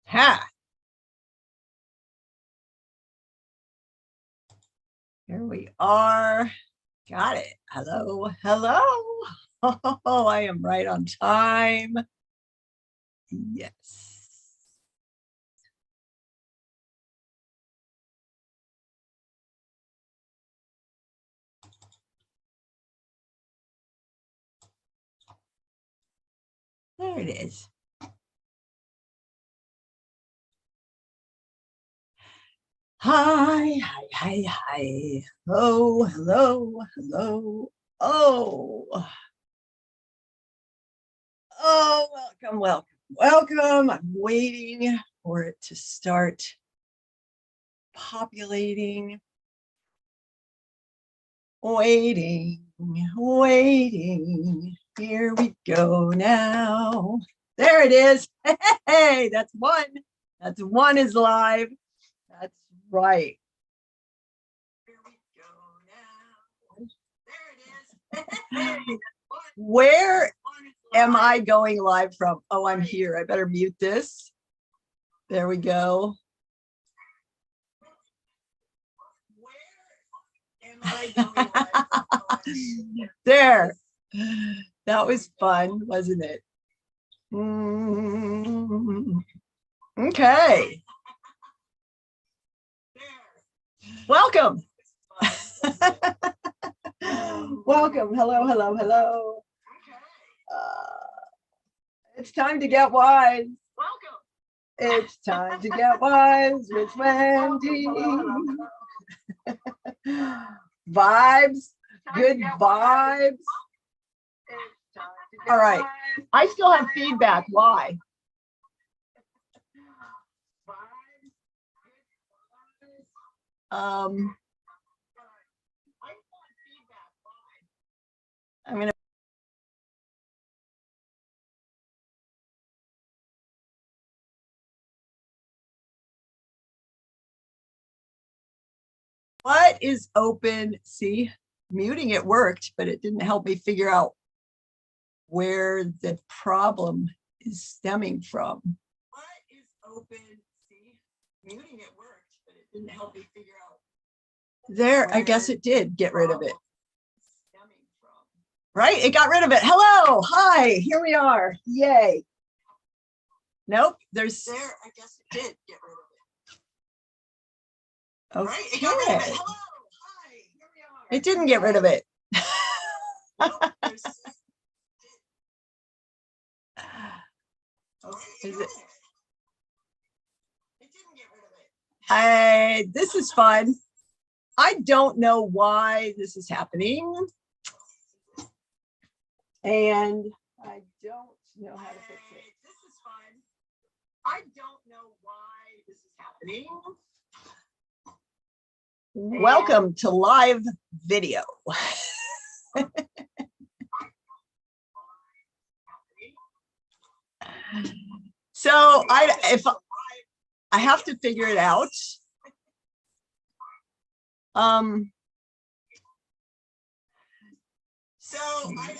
Ha! Here we are. Got it. Hello, hello. Oh, I am right on time. Yes. There it is. Hi, hi, hi, hi. Hello, hello, hello. Oh, welcome, welcome, welcome. I'm waiting for it to start populating. Waiting, waiting. Here we go now. There it is. Hey, that's one. That's one is live. That's right. Here we go now. There it is. Where am I going live from? Oh, I'm here. I better mute this. There we go. There. That was fun, wasn't it? Okay. Welcome. Welcome. Hello, hello, hello. It's time to get wise. Welcome. It's time to get wise with Wendy. Vibes, good vibes. All right. I still have feedback. Why? I'm gonna. What is open? See, muting it worked, but it didn't help me figure out where the problem is stemming from. What is open? See, muting it worked, but it didn't help me figure out. There, I guess it did get rid of it. Right, it got rid of it. Hello, hi, here we are. Yay. Nope, there's there. I guess it did get rid of it. Okay. Right, it got rid of it. Hello, hi, here we are. It didn't get rid of it. Is it? This is fun. I don't know why this is happening. And I don't know how to fix it. This is fun. I don't know why this is happening. Welcome to live video. So if I have to figure it out. So I have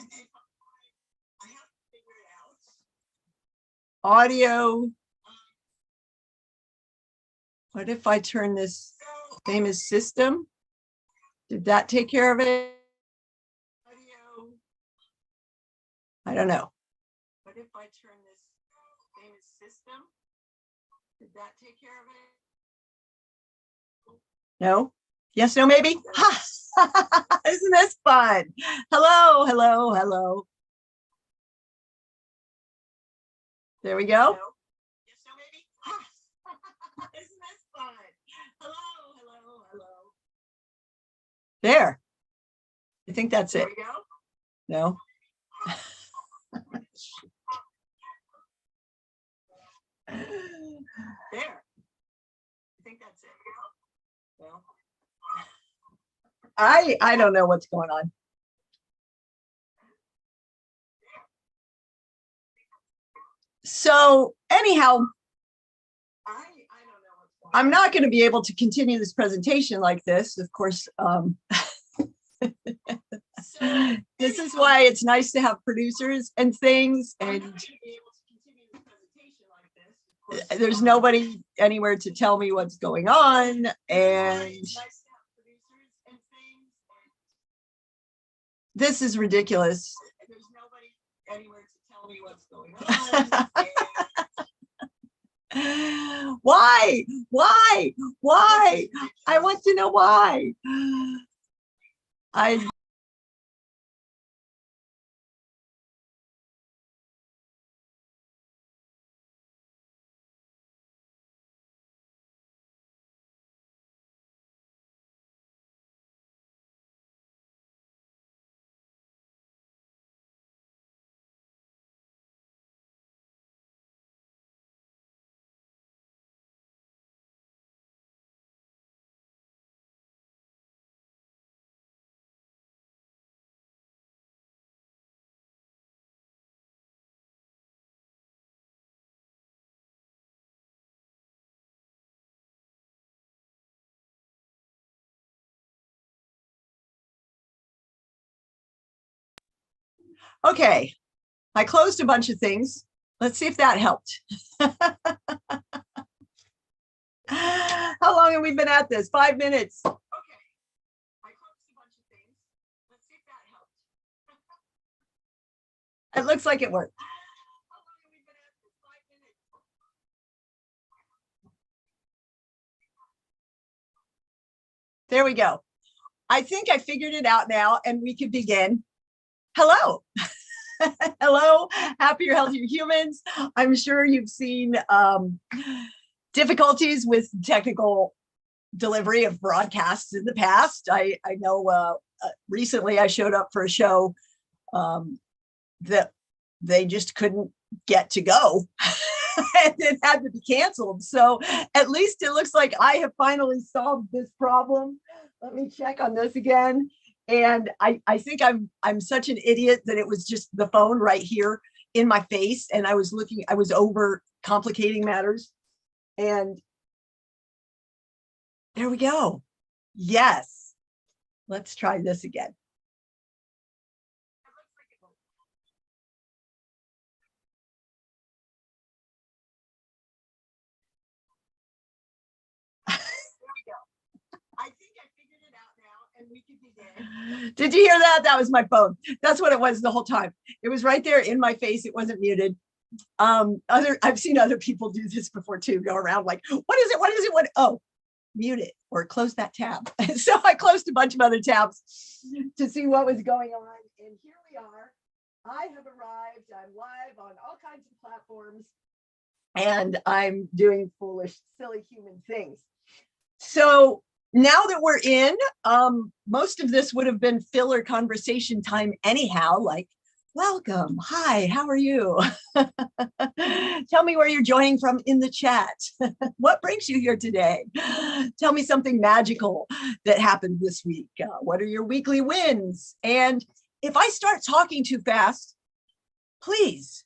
to figure it out. Audio. What if I turn this famous system? Did that take care of it? Audio. I don't know. What if I turn this famous system? Did that take care of it? No? Yes, no, maybe? Ha! Isn't this fun? Hello, hello, hello. There we go. No. Yes, no, maybe? Ha! Isn't this fun? Hello, hello, hello. There. I think that's it. There we go. No. There. I think that's it. No. I don't know what's going on. So anyhow, I'm not going to be able to continue this presentation like this, of course. This is why it's nice to have producers and things. And there's nobody anywhere to tell me what's going on. And this is ridiculous. There's nobody anywhere to tell me what's going on. Why? I want to know why. Okay, I closed a bunch of things. Let's see if that helped. How long have we been at this? 5 minutes. Okay, I closed a bunch of things. Let's see if that helped. It looks like it worked. How long have we been at this? 5 minutes. There we go. I think I figured it out now, and we could begin. Hello. Hello, happier, healthier humans. I'm sure you've seen difficulties with technical delivery of broadcasts in the past. I know recently I showed up for a show that they just couldn't get to go and it had to be canceled. So at least it looks like I have finally solved this problem. Let me check on this again. And I think I'm such an idiot that it was just the phone right here in my face. And I was over complicating matters. And there we go. Yes. Let's try this again. I think I figured it out now, and we can begin. Did you hear that? That was my phone. That's what it was the whole time. It was right there in my face. It wasn't muted. I've seen other people do this before too, go around like, what is it? Oh, mute it or close that tab. So I closed a bunch of other tabs to see what was going on. And here we are. I have arrived. I'm live on all kinds of platforms and I'm doing foolish, silly human things. So now that we're in, most of this would have been filler conversation time anyhow, like, welcome, hi, how are you? Tell me where you're joining from in the chat. What brings you here today? Tell me something magical that happened this week. What are your weekly wins? And if I start talking too fast, please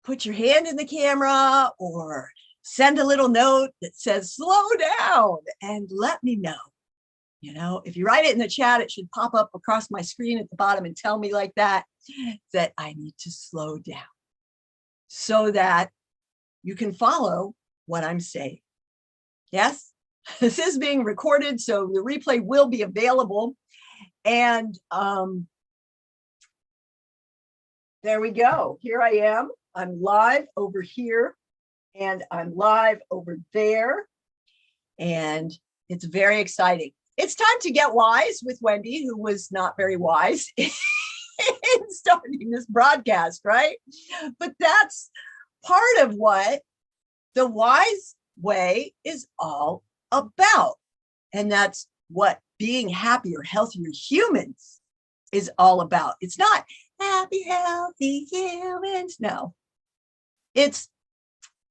put your hand in the camera or send a little note that says, slow down and let me know. You know, if you write it in the chat, it should pop up across my screen at the bottom and tell me like that I need to slow down so that you can follow what I'm saying. Yes, this is being recorded, so the replay will be available. And there we go. Here I am. I'm live over here and I'm live over there. And it's very exciting. It's time to get wise with Wendy, who was not very wise in starting this broadcast, right? But that's part of what the wise way is all about. And that's what being happier, healthier humans is all about. It's not happy, healthy humans. No, it's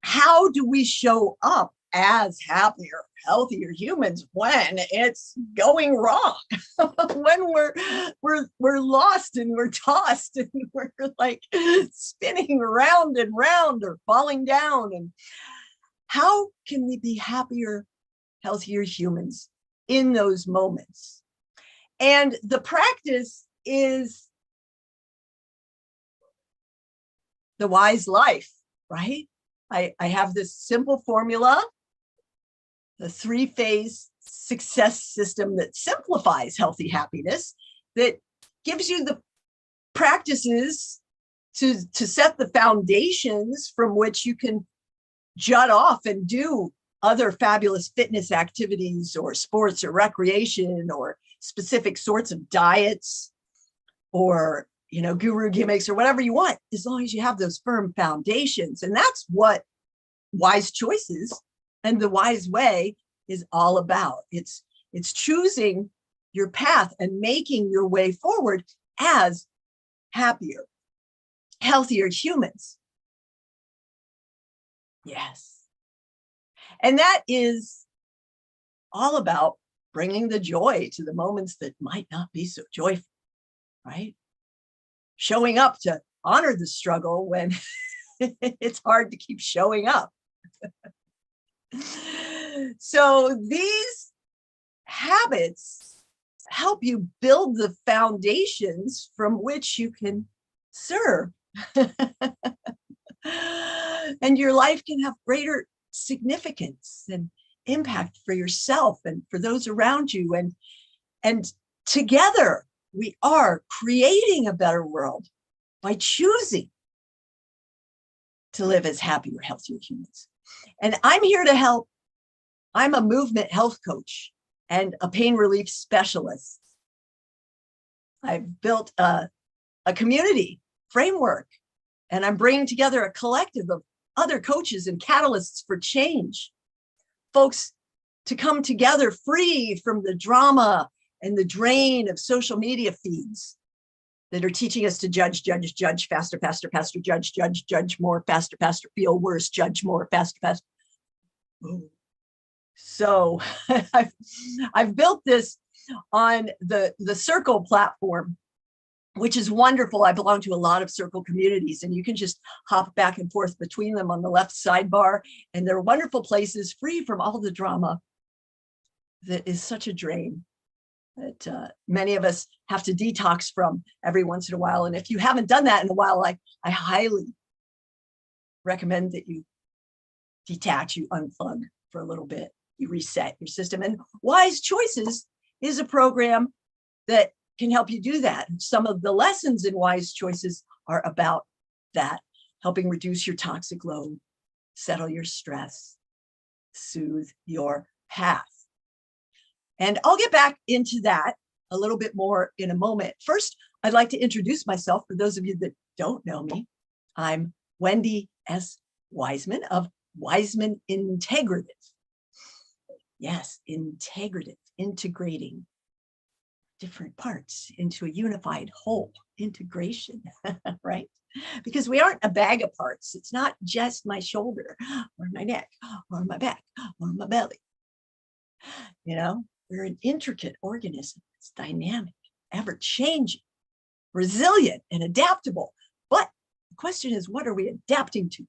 how do we show up as happier, healthier humans when it's going wrong, when we're lost and we're tossed and we're like spinning round and round or falling down. And how can we be happier, healthier humans in those moments? And the practice is the wise life, right? I have this simple formula, the 3-phase success system that simplifies healthy happiness, that gives you the practices to set the foundations from which you can jut off and do other fabulous fitness activities or sports or recreation or specific sorts of diets or, you know, guru gimmicks or whatever you want, as long as you have those firm foundations. And that's what Wise Choices and the Wise Way is all about. It's choosing your path and making your way forward as happier, healthier humans. Yes. And that is all about bringing the joy to the moments that might not be so joyful, right? Showing up to honor the struggle when it's hard to keep showing up. So these habits help you build the foundations from which you can serve. And your life can have greater significance and impact for yourself and for those around you. And together we are creating a better world by choosing to live as happier, healthier humans. And I'm here to help. I'm a movement health coach and a pain relief specialist. I've built a community framework, and I'm bringing together a collective of other coaches and catalysts for change. Folks to come together free from the drama and the drain of social media feeds that are teaching us to judge, faster, judge more, faster, feel worse, judge more, faster. Ooh. So I've built this on the Circle platform, which is wonderful. I belong to a lot of Circle communities, and you can just hop back and forth between them on the left sidebar. And they're wonderful places, free from all the drama that is such a drain that many of us have to detox from every once in a while. And if you haven't done that in a while, I highly recommend that you detach, you unplug for a little bit, you reset your system. And Wise Choices is a program that can help you do that. Some of the lessons in Wise Choices are about that, helping reduce your toxic load, settle your stress, soothe your path. And I'll get back into that a little bit more in a moment. First, I'd like to introduce myself for those of you that don't know me. I'm Wendy S. Wiseman of Wiseman Integrative. Yes, integrative, integrating different parts into a unified whole, integration, right? Because we aren't a bag of parts. It's not just my shoulder or my neck or my back or my belly. You know, we're an intricate organism. It's dynamic, ever-changing, resilient, and adaptable. But the question is, what are we adapting to?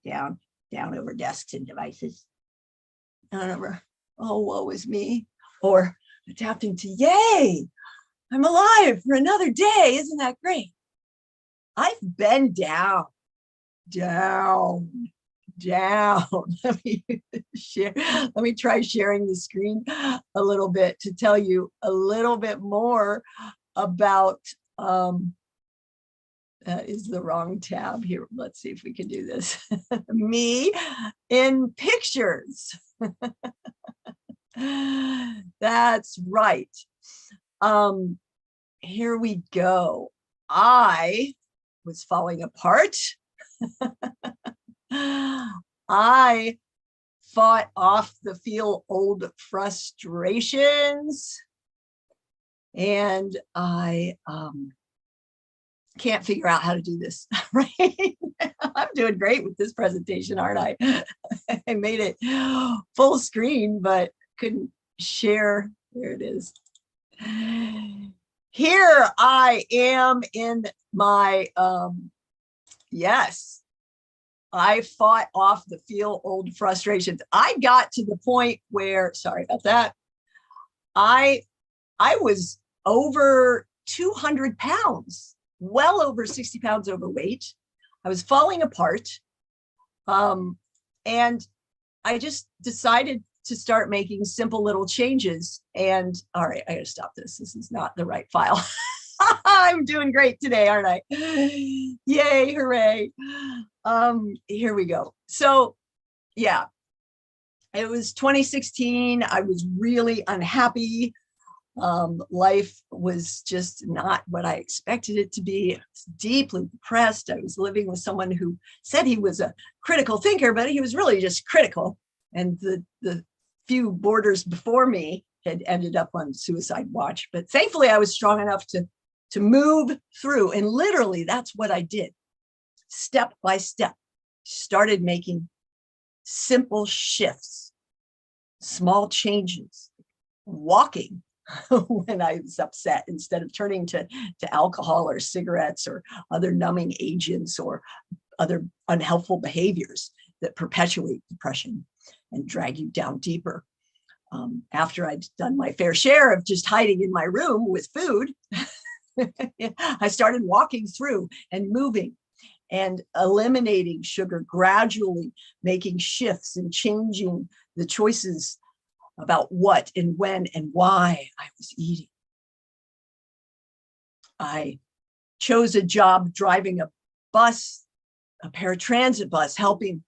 Down over desks and devices. Down over, oh, woe is me. Or adapting to, yay, I'm alive for another day. Isn't that great? I've been down. Let me try sharing the screen a little bit to tell you a little bit more about, is the wrong tab here. Let's see if we can do this. Me in pictures. That's right. Here we go. I was falling apart. I fought off the feel old frustrations, and I can't figure out how to do this, right? I'm doing great with this presentation, aren't I? I made it full screen, but couldn't share. There it is. Here I am in my, yes, I fought off the feel old frustrations. I got to the point where, sorry about that, I was over 200 pounds, well over 60 pounds overweight. I was falling apart. And I just decided to start making simple little changes. And all right, I gotta stop this. This is not the right file. I'm doing great today, aren't I? Yay, hooray. Here we go. So yeah, it was 2016. I was really unhappy. Life was just not what I expected it to be. I was deeply depressed. I was living with someone who said he was a critical thinker, but he was really just critical. And the few borders before me had ended up on suicide watch. But thankfully, I was strong enough to move through. And literally, that's what I did. Step by step, started making simple shifts, small changes, walking when I was upset instead of turning to alcohol or cigarettes or other numbing agents or other unhelpful behaviors that perpetuate depression and drag you down deeper. After I'd done my fair share of just hiding in my room with food, I started walking through and moving and eliminating sugar, gradually making shifts and changing the choices about what and when and why I was eating. I chose a job driving a bus, a paratransit bus, helping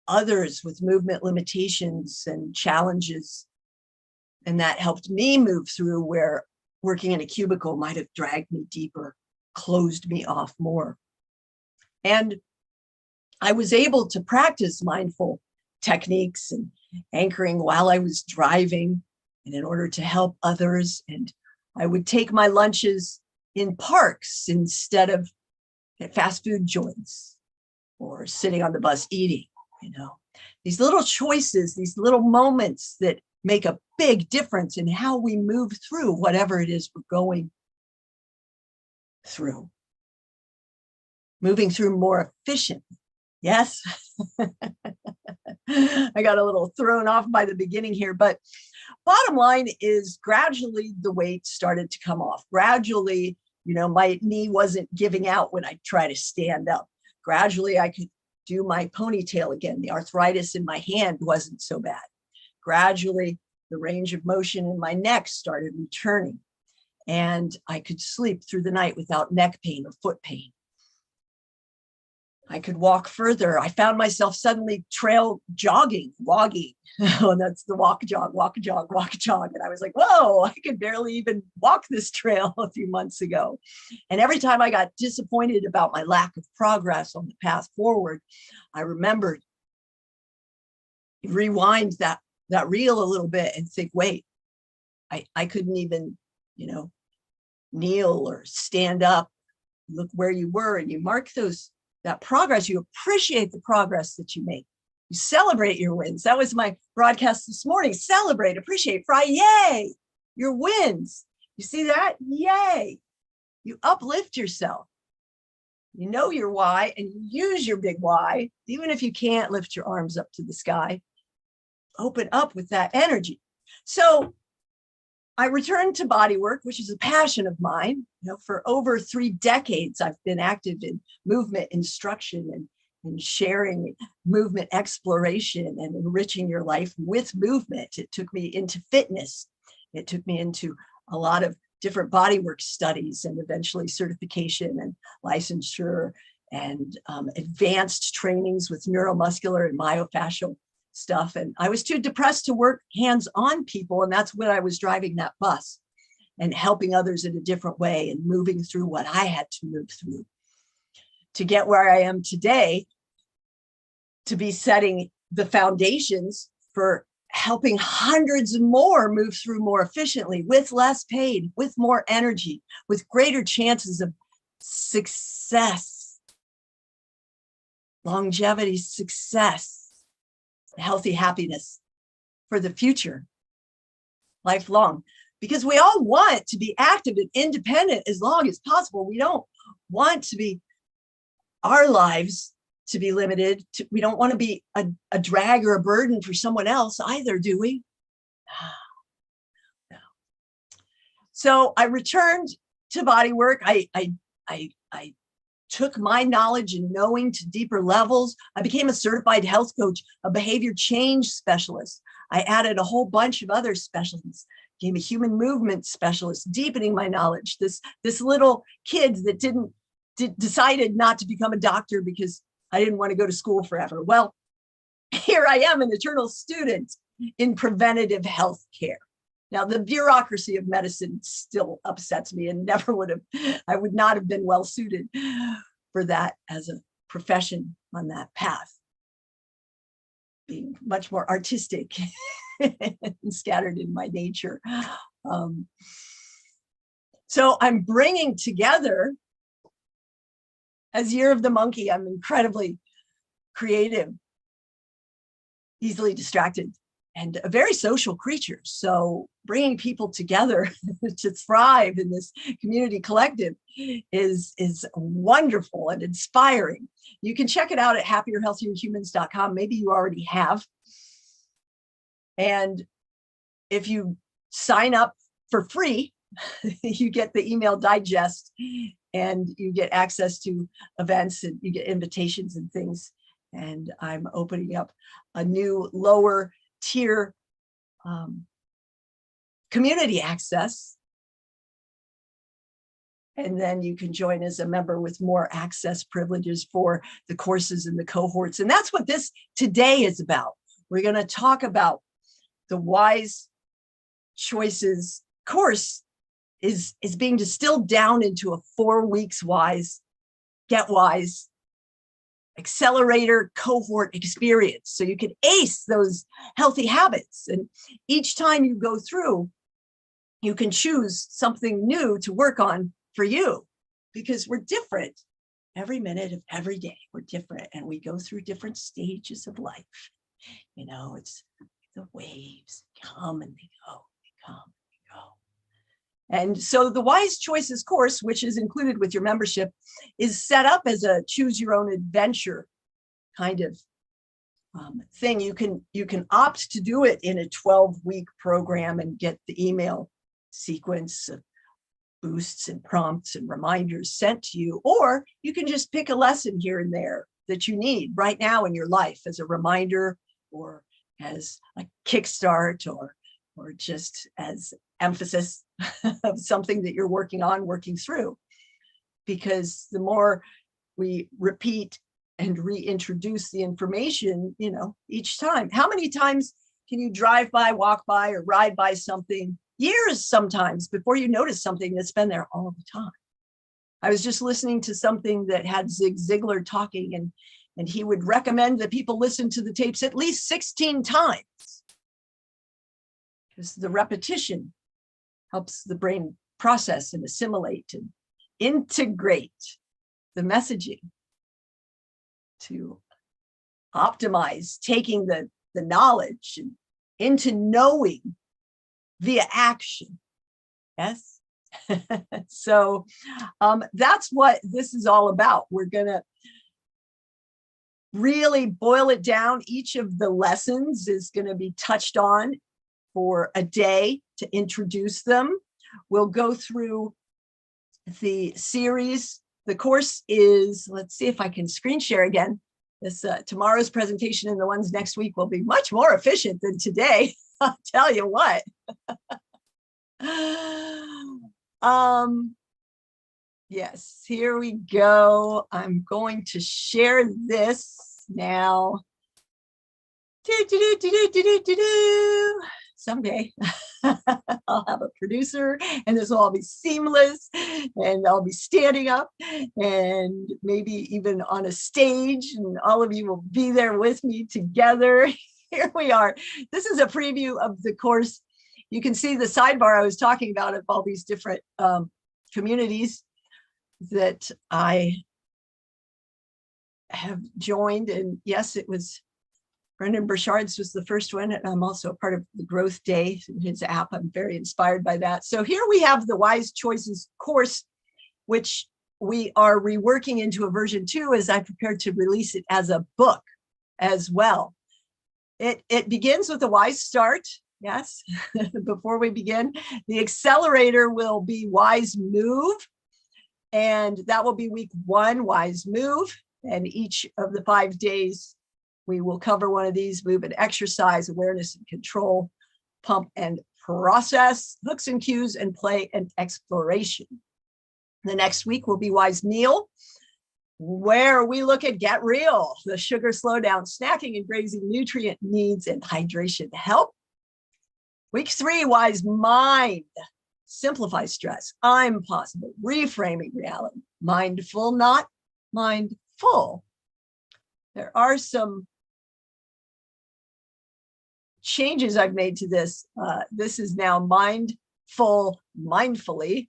others with movement limitations and challenges. And that helped me move through where working in a cubicle might have dragged me deeper, closed me off more. And I was able to practice mindful techniques and anchoring while I was driving, and in order to help others. And I would take my lunches in parks instead of at fast food joints or sitting on the bus eating, these little choices, these little moments that make a big difference in how we move through whatever it is we're going through. Moving through more efficiently. Yes. I got a little thrown off by the beginning here, but bottom line is gradually the weight started to come off. Gradually, my knee wasn't giving out when I try to stand up. Gradually, I could do my ponytail again. The arthritis in my hand wasn't so bad. Gradually, the range of motion in my neck started returning, and I could sleep through the night without neck pain or foot pain. I could walk further. I found myself suddenly trail jogging, wogging. Oh, that's the walk, jog, walk, jog, walk, jog. And I was like, whoa, I could barely even walk this trail a few months ago. And every time I got disappointed about my lack of progress on the path forward, I remembered, rewind that reel a little bit and think, wait, I couldn't even, kneel or stand up. Look where you were, and you mark that progress. You appreciate the progress that you make. You celebrate your wins. That was my broadcast this morning. Celebrate, appreciate, fry, yay, your wins. You see that? Yay. You uplift yourself. You know your why, and you use your big why, even if you can't lift your arms up to the sky. Open up with that energy. So I returned to bodywork, which is a passion of mine. For over 3 decades, I've been active in movement instruction and sharing movement exploration and enriching your life with movement. It took me into fitness. It took me into a lot of different bodywork studies and eventually certification and licensure and advanced trainings with neuromuscular and myofascial stuff. And I was too depressed to work hands-on people. And that's when I was driving that bus and helping others in a different way and moving through what I had to move through to get where I am today, to be setting the foundations for helping hundreds more move through more efficiently, with less pain, with more energy, with greater chances of success, longevity, success, healthy happiness for the future, lifelong. Because we all want to be active and independent as long as possible. We don't want to be our lives to be limited. We don't want to be a drag or a burden for someone else either, do we? No. So I returned to bodywork. I took my knowledge and knowing to deeper levels. I became a certified health coach, a behavior change specialist. I added a whole bunch of other specialties, became a human movement specialist, deepening my knowledge. This little kid that decided not to become a doctor because I didn't want to go to school forever. Well, here I am, an eternal student in preventative health care. Now, the bureaucracy of medicine still upsets me and I would not have been well suited for that as a profession on that path. Being much more artistic and scattered in my nature. So I'm bringing together, as Year of the Monkey, I'm incredibly creative, easily distracted, and a very social creature. So bringing people together to thrive in this community collective is wonderful and inspiring. You can check it out at happierhealthierhumans.com. Maybe you already have. And if you sign up for free, you get the email digest and you get access to events and you get invitations and things. And I'm opening up a new lower tier community access. And then you can join as a member with more access privileges for the courses and the cohorts. And that's what this today is about. We're going to talk about the Wise Choices course is being distilled down into a 4 weeks wise, get wise, accelerator cohort experience. So you can ace those healthy habits. And each time you go through, you can choose something new to work on for you, because we're different every minute of every day. We're different and we go through different stages of life. You know, it's the waves come and they go, they come and they go. And so the Wise Choices course, which is included with your membership, is set up as a choose your own adventure kind of thing. You can opt to do it in a 12-week program and get the email sequence of boosts and prompts and reminders sent to you, or you can just pick a lesson here and there that you need right now in your life as a reminder or as a kickstart or just as emphasis of something that you're working on, working through. Because the more we repeat and reintroduce the information, you know, each time. How many times can you drive by, walk by, or ride by something, years sometimes, before you notice something that's been there all the time? I was just listening to something that had Zig Ziglar talking, and he would recommend that people listen to the tapes at least 16 times. Because the repetition helps the brain process and assimilate and integrate the messaging to optimize taking the knowledge into knowing via action. Yes. So that's what this is all about. We're going to really boil it down. Each of the lessons is going to be touched on for a day to introduce them. We'll go through the series. The course is, let's see if I can screen share again. This tomorrow's presentation and the ones next week will be much more efficient than today. I'll tell you what. Yes, here we go. I'm going to share this now. Someday I'll have a producer and this will all be seamless and I'll be standing up and maybe even on a stage and all of you will be there with me together. Here we are. This is a preview of the course. You can see the sidebar I was talking about of all these different communities that I have joined. And yes, it was Brendan Burchard's was the first one, and I'm also a part of the Growth Day, his app. I'm very inspired by that. So here we have the Wise Choices course, which we are reworking into a version 2 as I prepare to release it as a book as well. It begins with a wise start. Yes, before we begin, the accelerator will be wise move. And that will be week 1, wise move. And each of the 5 days, we will cover one of these: move and exercise, awareness and control, pump and process, hooks and cues, and play and exploration. The next week will be wise meal, where we look at get real, the sugar slowdown, snacking and grazing, nutrient needs, and hydration help. Week 3, wise mind, simplify stress, I'm possible, reframing reality, mindful, not mindful. There are some changes I've made to this. This is now mindful, mindfully,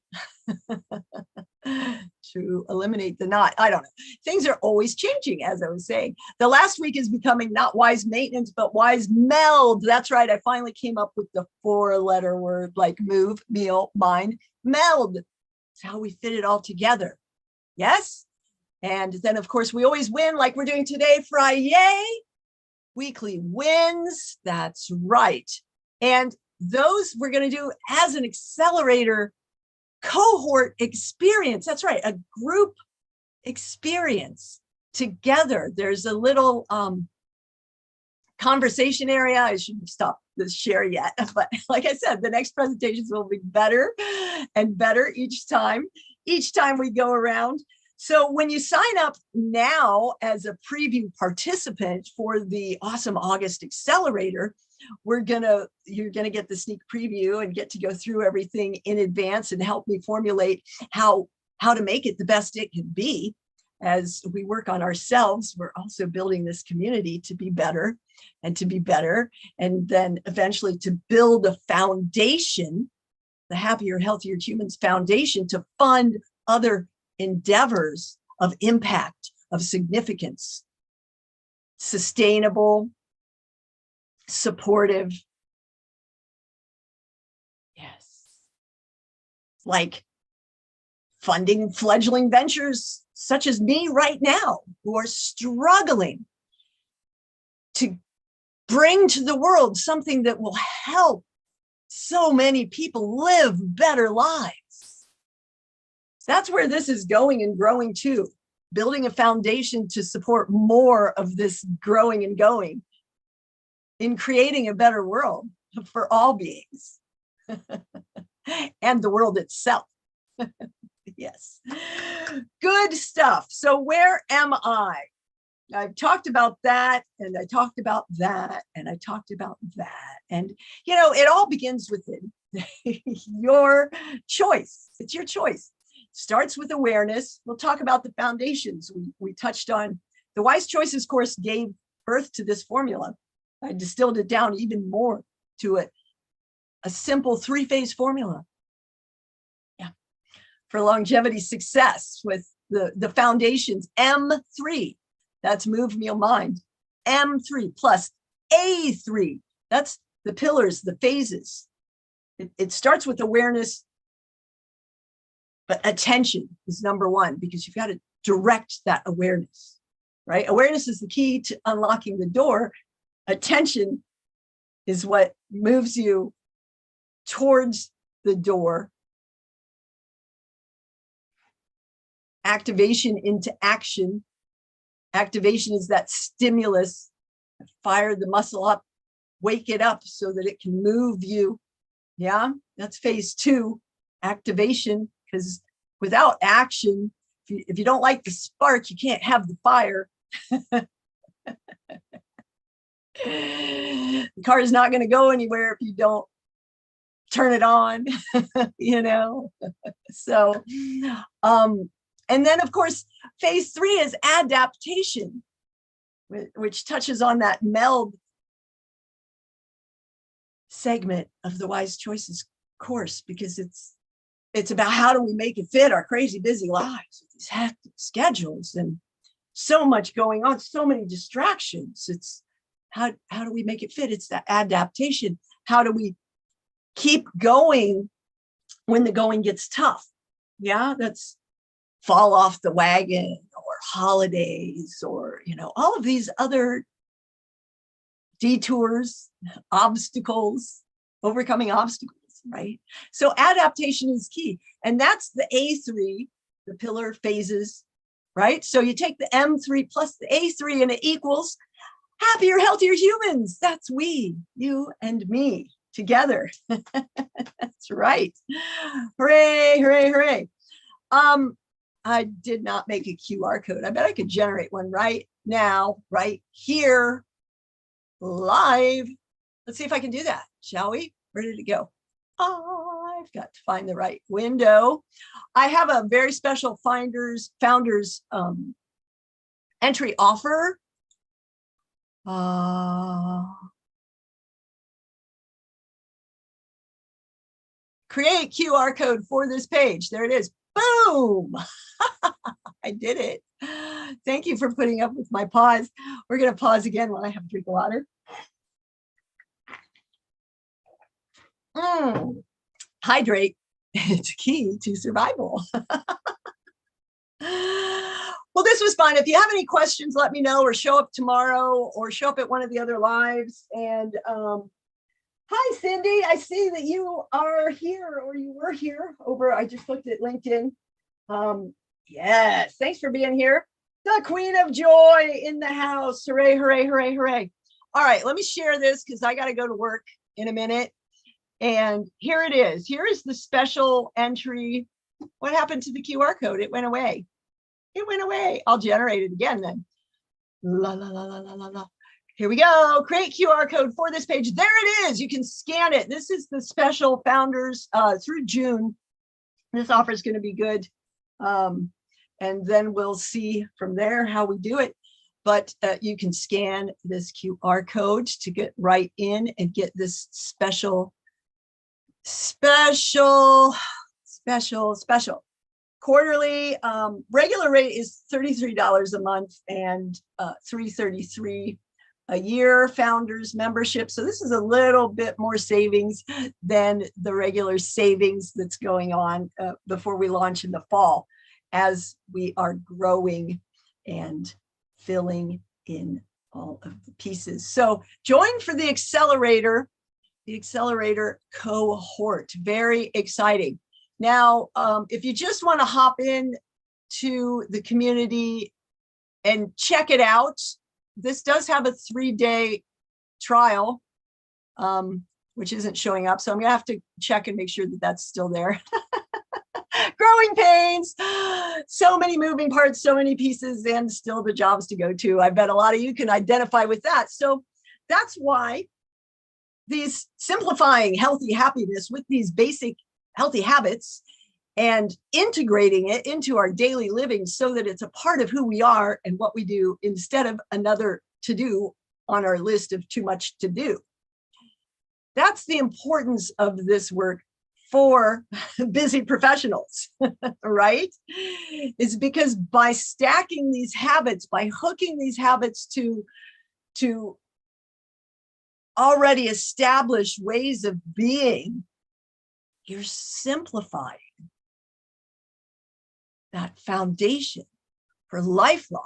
to eliminate the not. I don't know. Things are always changing, as I was saying. The last week is becoming not wise maintenance, but wise meld. That's right. I finally came up with the 4-letter word, like move, meal, mind, meld. It's how we fit it all together. Yes. And then, of course, we always win, like we're doing today, Friday. Weekly wins. That's right. And those we're going to do as an accelerator cohort experience. That's right. A group experience together. There's a little conversation area. I shouldn't stop this share yet, but like I said, the next presentations will be better and better each time we go around. So when you sign up now as a preview participant for the awesome August Accelerator, you're gonna get the sneak preview and get to go through everything in advance and help me formulate how to make it the best it can be. As we work on ourselves, we're also building this community to be better, and then eventually to build a foundation, the Happier, Healthier Humans Foundation, to fund other endeavors of impact, of significance, sustainable, supportive. Yes. Like funding fledgling ventures such as me right now, who are struggling to bring to the world something that will help so many people live better lives. That's where this is going and growing too, building a foundation to support more of this growing and going in creating a better world for all beings and the world itself. Yes. Good stuff. So where am I? I've talked about that, and I talked about that, and I talked about that. And, you know, it all begins within your choice. It's your choice. Starts with awareness. We'll talk about the foundations. We touched on the Wise Choices course gave birth to this formula. I distilled it down even more to a simple 3-phase formula. Yeah. For longevity success with the foundations, M3. That's move, meal, mind. M3 plus A3. That's the pillars, the phases. It starts with awareness, but attention is number 1, because you've got to direct that awareness, right? Awareness is the key to unlocking the door. Attention is what moves you towards the door. Activation into action. Activation is that stimulus. Fire the muscle up, wake it up so that it can move you. Yeah, that's phase 2, activation, because without action, if you don't like the spark, you can't have the fire. The car is not going to go anywhere if you don't turn it on, you know? So, and then of course, phase 3 is adaptation, which touches on that meld segment of the Wise Choices course, because it's about how do we make it fit our crazy busy lives with these hectic schedules and so much going on, so many distractions. It's how do we make it fit? It's that adaptation. How do we keep going when the going gets tough? Yeah, that's fall off the wagon, or holidays, or, you know, all of these other detours, obstacles, overcoming obstacles, right? So adaptation is key. And that's the A3 the pillar phases, right? So you take the M3 plus the A3 and it equals happier, healthier humans. That's we, you and me together. That's right. Hooray, hooray, hooray. I did not make a QR code. I bet I could generate one right now, right here, live. Let's see if I can do that, shall we? Where did it go? I've got to find the right window. I have a very special founders entry offer. Create QR code for this page. There it is. Boom. I did it. Thank you for putting up with my pause. We're going to pause again while I have a drink of water. Hydrate. It's key to survival. Well, this was fun. If you have any questions, let me know, or show up tomorrow, or show up at one of the other lives. And hi, Cindy. I see that you are here, or you were here over. I just looked at LinkedIn. Yes, thanks for being here. The Queen of Joy in the house. Hooray, hooray, hooray, hooray. All right, let me share this because I got to go to work in a minute. And here it is. Here is the special entry. What happened to the QR code? It went away. It went away. I'll generate it again then. La, la, la, la, la, la, la. Here we go. Create QR code for this page. There it is. You can scan it. This is the special founders through June. This offer is going to be good. And then we'll see from there how we do it. But you can scan this QR code to get right in and get this special quarterly. Regular rate is $33 a month and $333 a year founders membership. So this is a little bit more savings than the regular savings that's going on before we launch in the fall, as we are growing and filling in all of the pieces. So join for the accelerator cohort. Very exciting. Now, if you just want to hop in to the community and check it out, this does have a 3-day trial, which isn't showing up. So I'm gonna have to check and make sure that that's still there. Growing pains, so many moving parts, so many pieces, and still the jobs to go to. I bet a lot of you can identify with that. So that's why these simplifying healthy happiness with these basic healthy habits and integrating it into our daily living so that it's a part of who we are and what we do instead of another to do on our list of too much to do. That's the importance of this work for busy professionals, right? It's because by stacking these habits, by hooking these habits to already established ways of being, you're simplifying that foundation for lifelong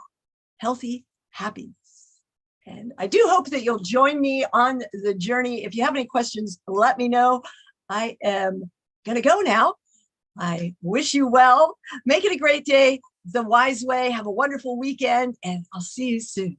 healthy happiness. And I do hope that you'll join me on the journey. If you have any questions, let me know. I am going to go now. I wish you well. Make it a great day the wise way. Have a wonderful weekend, and I'll see you soon.